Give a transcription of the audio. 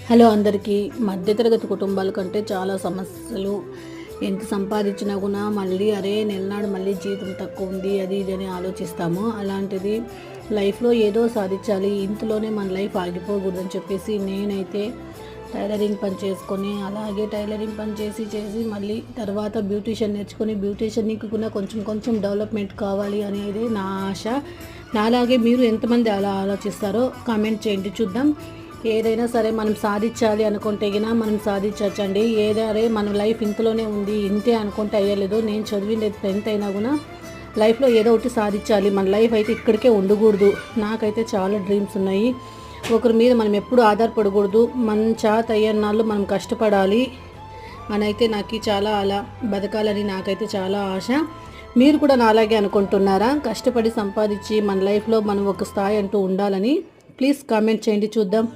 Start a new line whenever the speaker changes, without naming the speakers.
Hello అందరికీ. మధ్యతరగతి కుటుంబాల కంటే చాలా సమస్యలు. ఎంత సంపాదించినా కూడా మళ్ళీ నెలనాడు మళ్ళీ జీతం తక్కువ ఉంది అది ఇది అని ఆలోచిస్తాము. అలాంటిది లైఫ్లో ఏదో సాధించాలి, ఇంతలోనే మన లైఫ్ ఆగిపోకూడదని చెప్పేసి నేనైతే టైలరింగ్ పని చేసుకొని అలాగే టైలరింగ్ పని చేసి మళ్ళీ తర్వాత బ్యూటీషియన్ నేర్చుకొని బ్యూటీషియన్కి కూడా కొంచెం డెవలప్మెంట్ కావాలి అనేది నా ఆశ. నాలాగే మీరు ఎంతమంది అలా ఆలోచిస్తారో కామెంట్ చేయండి, చూద్దాం. ఏదైనా సరే మనం సాధించాలి అనుకుంటే గినా మనం సాధించవచ్చండి. ఏదైనా మన లైఫ్ ఇంతలోనే ఉంది, ఇంతే అనుకుంటే అయ్యలేదు. నేను చదివింది 10th అయినా కూడా లైఫ్లో ఏదో ఒకటి సాధించాలి, మన లైఫ్ అయితే ఇక్కడికే ఉండకూడదు. నాకైతే చాలా డ్రీమ్స్ ఉన్నాయి. ఒకరి మీద మనం ఎప్పుడు ఆధారపడకూడదు. మన చేత అయ్యన్నాళ్ళు మనం కష్టపడాలి అనైతే నాకు చాలా అలా బతకాలని నాకైతే చాలా ఆశ. మీరు కూడా నాలాగే అనుకుంటున్నారా? కష్టపడి సంపాదించి మన లైఫ్లో మనం ఒక స్థాయి అంటూ ఉండాలని ప్లీజ్ కామెంట్ చేయండి, చూద్దాం.